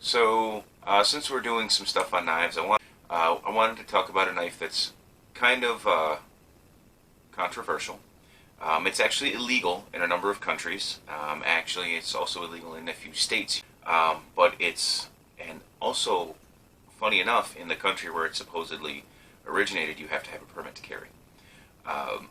Since we're doing some stuff on knives, I wanted to talk about a knife that's kind of controversial. It's actually illegal in a number of countries. Actually, it's also illegal in a few states. But it's, and also, funny enough, in the country where it supposedly originated, you have to have a permit to carry. Um,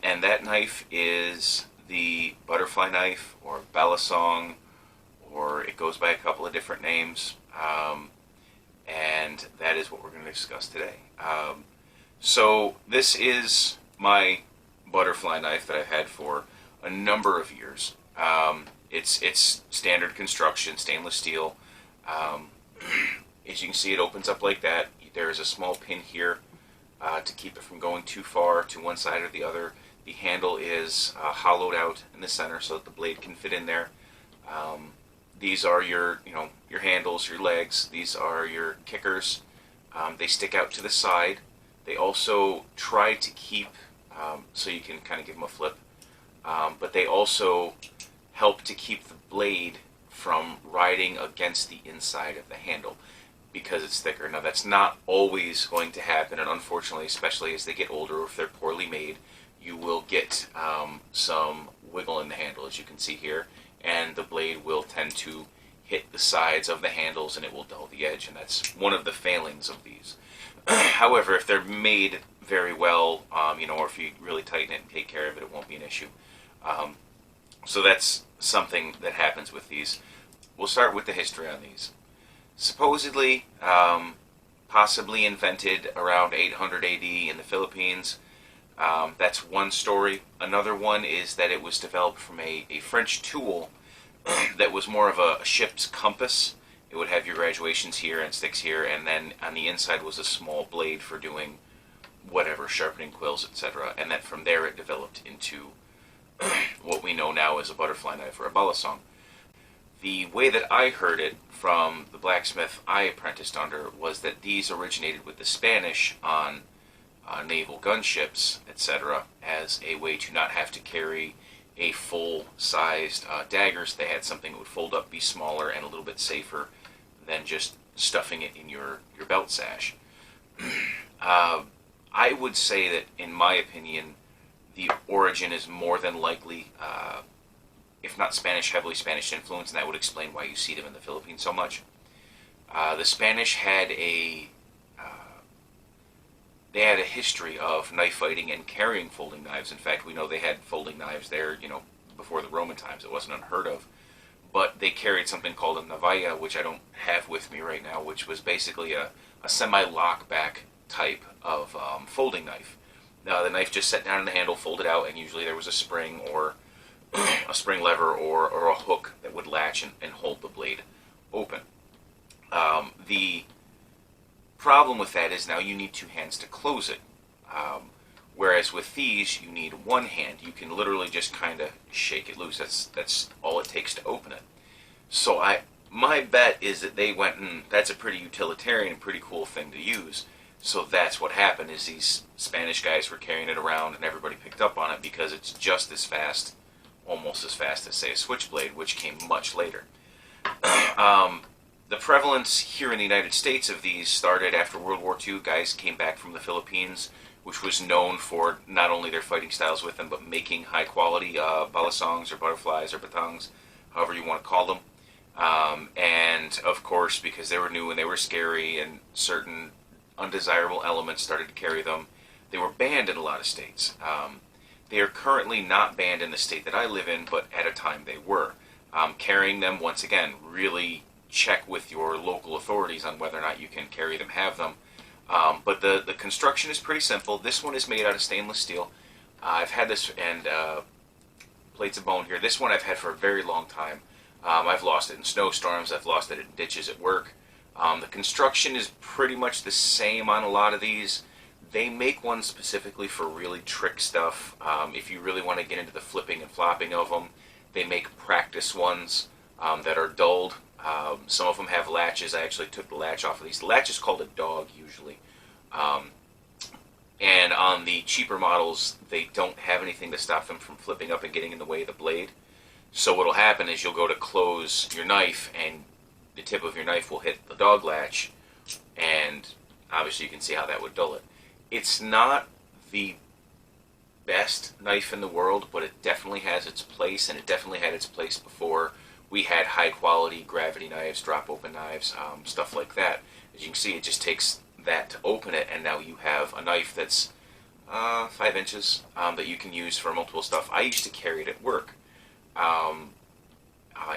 and that knife is the butterfly knife, or balisong, or it goes by a couple of different names. And that is what we're going to discuss today. So this is my butterfly knife that I've had for a number of years. It's standard construction, stainless steel. Um, as you can see, it opens up like that. There is a small pin here to keep it from going too far to one side or the other. The handle is hollowed out in the center so that the blade can fit in there. These are your handles, your legs. These are your kickers. They stick out to the side. They also try to keep so you can kind of give them a flip. But they also help to keep the blade from riding against the inside of the handle because it's thicker. Now that's not always going to happen, and unfortunately, especially as they get older, or if they're poorly made, you will get some wiggle in the handle, as you can see here, and the blade will tend to hit the sides of the handles and it will dull the edge, and that's one of the failings of these. However, if they're made very well, or if you really tighten it and take care of it, it won't be an issue. So that's something that happens with these. We'll start with the history on these. Supposedly, possibly invented around 800 AD in the Philippines. That's one story. Another one is that it was developed from a French tool that was more of a ship's compass. It would have your graduations here and sticks here, and then on the inside was a small blade for doing whatever, sharpening quills, etc. And that from there it developed into what we know now as a butterfly knife or a balisong. The way that I heard it from the blacksmith I apprenticed under was that these originated with the Spanish on naval gunships, etc., as a way to not have to carry a full-sized daggers. They had something that would fold up, be smaller, and a little bit safer than just stuffing it in your belt sash. I would say that, in my opinion, the origin is more than likely, if not Spanish, heavily Spanish influence, and that would explain why you see them in the Philippines so much. The Spanish had they had a history of knife fighting and carrying folding knives. In fact, we know they had folding knives there, before the Roman times. It wasn't unheard of. But they carried something called a navalla, which I don't have with me right now, which was basically a semi-lockback type of folding knife. The knife just set down in the handle, folded out, and usually there was a spring or a spring lever or a hook that would latch and hold the blade open. The problem with that is now you need two hands to close it. Whereas with these, you need one hand. You can literally just kind of shake it loose. That's all it takes to open it. So my bet is that they went, that's a pretty utilitarian and pretty cool thing to use. So that's what happened, is these Spanish guys were carrying it around and everybody picked up on it because it's just as fast, almost as fast as, say, a switchblade, which came much later. The prevalence here in the United States of these started after World War II. Guys came back from the Philippines, which was known for not only their fighting styles with them, but making high-quality balisongs or butterflies or batongs, however you want to call them. And, of course, because they were new and they were scary and certain undesirable elements started to carry them, they were banned in a lot of states. They are currently not banned in the state that I live in, but at a time they were. Carrying them, once again, really check with your local authorities on whether or not you can carry them, have them. But the construction is pretty simple. This one is made out of stainless steel. I've had this, and plates of bone here. This one I've had for a very long time. I've lost it in snowstorms. I've lost it in ditches at work. The construction is pretty much the same on a lot of these. They make one specifically for really trick stuff. If you really want to get into the flipping and flopping of them, they make practice ones that are dulled. Some of them have latches. I actually took the latch off of these. The latch is called a dog, usually. And on the cheaper models, they don't have anything to stop them from flipping up and getting in the way of the blade. So what'll happen is you'll go to close your knife, and the tip of your knife will hit the dog latch, and obviously you can see how that would dull it. It's not the best knife in the world, but it definitely has its place, and it definitely had its place before we had high quality gravity knives, drop open knives, stuff like that. As you can see, it just takes that to open it, and now you have a knife that's 5 inches that you can use for multiple stuff. I used to carry it at work.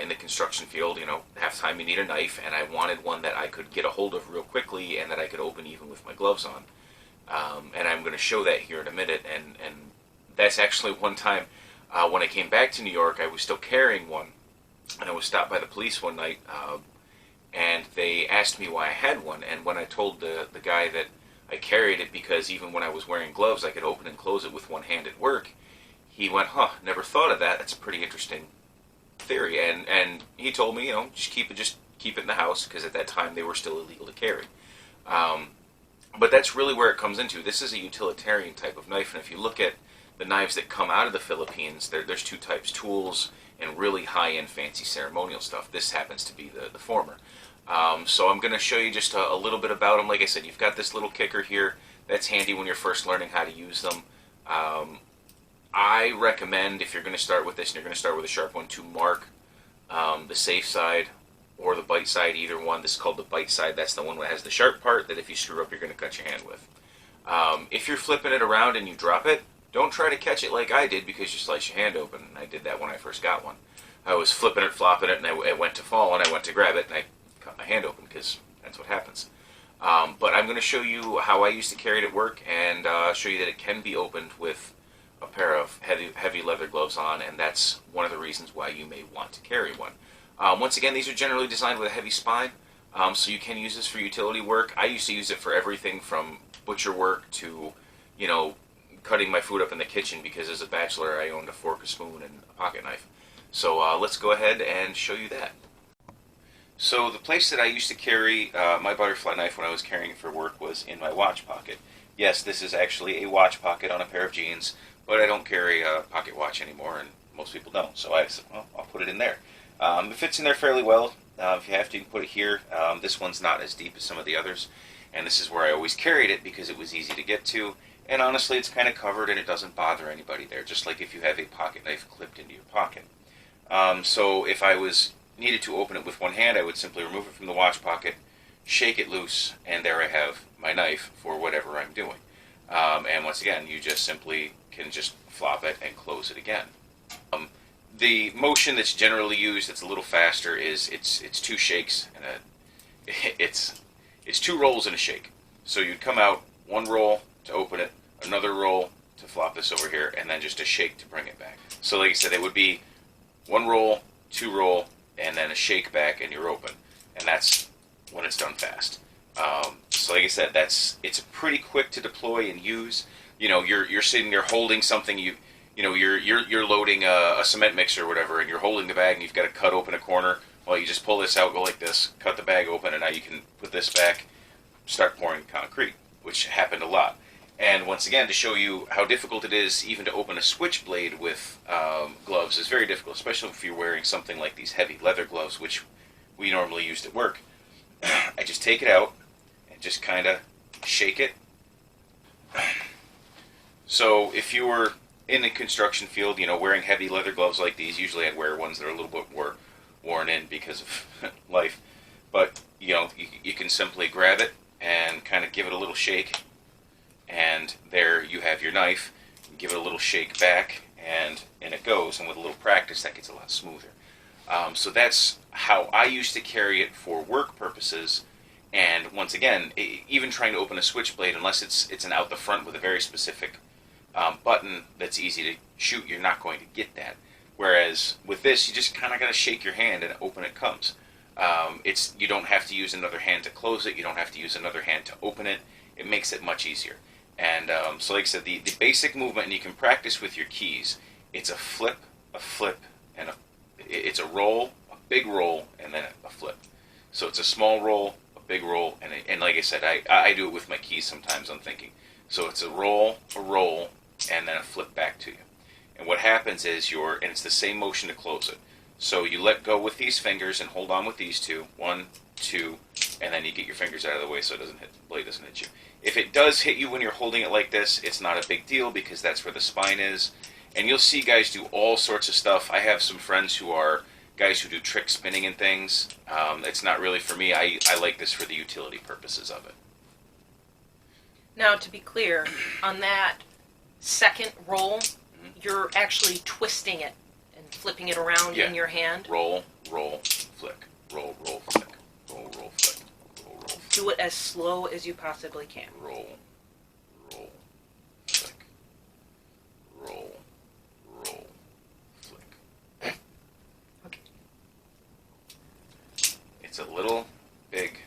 In the construction field, half the time you need a knife, and I wanted one that I could get a hold of real quickly and that I could open even with my gloves on. And I'm going to show that here in a minute, and that's actually one time when I came back to New York, I was still carrying one, and I was stopped by the police one night, and they asked me why I had one, and when I told the guy that I carried it because even when I was wearing gloves, I could open and close it with one hand at work, he went, never thought of that, that's a pretty interesting theory, and he told me, just keep it in the house, because at that time they were still illegal to carry. But that's really where it comes into. This is a utilitarian type of knife, and if you look at the knives that come out of the Philippines, there's two types, tools and really high-end fancy ceremonial stuff. This happens to be the former. So I'm going to show you just a little bit about them. Like I said, you've got this little kicker here. That's handy when you're first learning how to use them. I recommend, if you're going to start with this and you're going to start with a sharp one, to mark the safe side or the bite side, either one. This is called the bite side. That's the one that has the sharp part that if you screw up, you're going to cut your hand with. If you're flipping it around and you drop it, don't try to catch it like I did, because you slice your hand open. I did that when I first got one. I was flipping it, flopping it, and it went to fall, and I went to grab it, and I cut my hand open, because that's what happens. But I'm going to show you how I used to carry it at work, and show you that it can be opened with a pair of heavy leather gloves on, and that's one of the reasons why you may want to carry one. Once again, these are generally designed with a heavy spine, so you can use this for utility work. I used to use it for everything from butcher work to, cutting my food up in the kitchen, because as a bachelor I owned a fork, a spoon, and a pocket knife. So let's go ahead and show you that. So the place that I used to carry my butterfly knife when I was carrying it for work was in my watch pocket. Yes, this is actually a watch pocket on a pair of jeans, but I don't carry a pocket watch anymore, and most people don't. So I said, well, I'll put it in there. It fits in there fairly well. If you have to, you can put it here. This one's not as deep as some of the others, and this is where I always carried it because it was easy to get to. And honestly, it's kind of covered and it doesn't bother anybody there, just like if you have a pocket knife clipped into your pocket. So if I needed to open it with one hand, I would simply remove it from the watch pocket, shake it loose, and there I have my knife for whatever I'm doing. And once again, you just simply can just flop it and close it again. The motion that's generally used, that's a little faster, is it's two shakes and it's two rolls and a shake. So you'd come out, one roll to open it, another roll to flop this over here, and then just a shake to bring it back. So like I said, it would be one roll, two roll, and then a shake back, and you're open. And that's when it's done fast. So like I said, it's pretty quick to deploy and use. You're sitting there holding something. You're loading a cement mixer or whatever, and you're holding the bag, and you've got to cut open a corner. Well, you just pull this out, go like this, cut the bag open, and now you can put this back, start pouring concrete, which happened a lot. And once again, to show you how difficult it is even to open a switchblade with gloves is very difficult, especially if you're wearing something like these heavy leather gloves, which we normally used at work. I just take it out and just kind of shake it. So if you were in the construction field, wearing heavy leather gloves like these, usually I'd wear ones that are a little bit more worn in because of life. But, you can simply grab it and kind of give it a little shake. And there you have your knife. Give it a little shake back, and it goes. And with a little practice, that gets a lot smoother. So that's how I used to carry it for work purposes. And once again, even trying to open a switchblade, unless it's an out the front with a very specific button that's easy to shoot, you're not going to get that. Whereas with this, you just kind of got to shake your hand and open it comes. You don't have to use another hand to close it. You don't have to use another hand to open it. It makes it much easier. And so like I said, the basic movement, and you can practice with your keys, it's a flip, and it's a roll, a big roll, and then a flip. So it's a small roll, a big roll, and like I said, I do it with my keys sometimes, I'm thinking. So it's a roll, and then a flip back to you. And what happens is and it's the same motion to close it. So you let go with these fingers and hold on with these two. 1, 2, and then you get your fingers out of the way so it doesn't hit, the blade doesn't hit you. If it does hit you when you're holding it like this, it's not a big deal because that's where the spine is. And you'll see guys do all sorts of stuff. I have some friends who are guys who do trick spinning and things. It's not really for me. I like this for the utility purposes of it. Now, to be clear, on that second roll, you're actually twisting it and flipping it around in your hand. Roll, roll, flick. Roll, roll, flick. Roll, roll, flick. Roll, roll, flick. Do it as slow as you possibly can. Roll, roll, flick. Roll, roll, flick. Okay. It's a little, big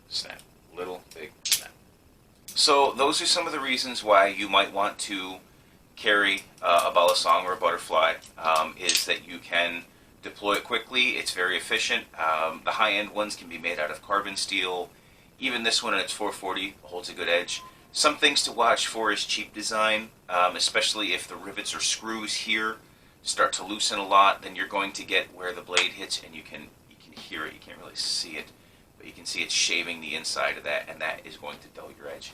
snap. Little, big snap. So those are some of the reasons why you might want to carry a balisong or a butterfly, is that you can deploy it quickly. It's very efficient. The high-end ones can be made out of carbon steel. Even this one at its 440 holds a good edge. Some things to watch for is cheap design, especially if the rivets or screws here start to loosen a lot. Then you're going to get where the blade hits, and you can hear it. You can't really see it, but you can see it shaving the inside of that, and that is going to dull your edge.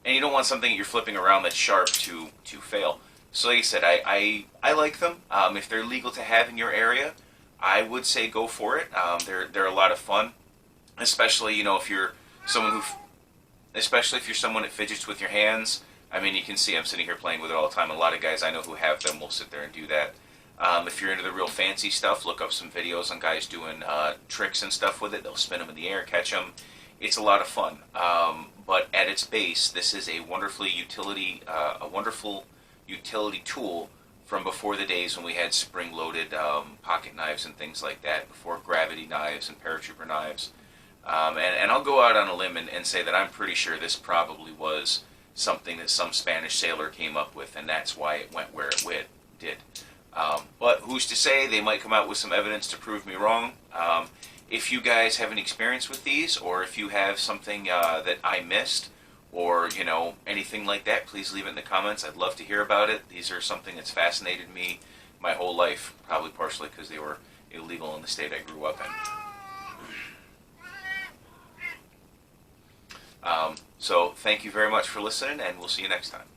And you don't want something that you're flipping around that's sharp to fail. So like I said, I like them. If they're legal to have in your area, I would say go for it. They're a lot of fun, especially if you're someone that fidgets with your hands. I mean, you can see I'm sitting here playing with it all the time. A lot of guys I know who have them will sit there and do that. If you're into the real fancy stuff, look up some videos on guys doing tricks and stuff with it. They'll spin them in the air, catch them. It's a lot of fun. But at its base, this is a wonderful utility tool from before the days when we had spring-loaded pocket knives and things like that, before gravity knives and paratrooper knives. And I'll go out on a limb and say that I'm pretty sure this probably was something that some Spanish sailor came up with, and that's why it went where it did. But who's to say? They might come out with some evidence to prove me wrong. If you guys have any experience with these, or if you have something that I missed, or anything like that, please leave it in the comments. I'd love to hear about it. These are something that's fascinated me my whole life, probably partially because they were illegal in the state I grew up in. So thank you very much for listening, and we'll see you next time.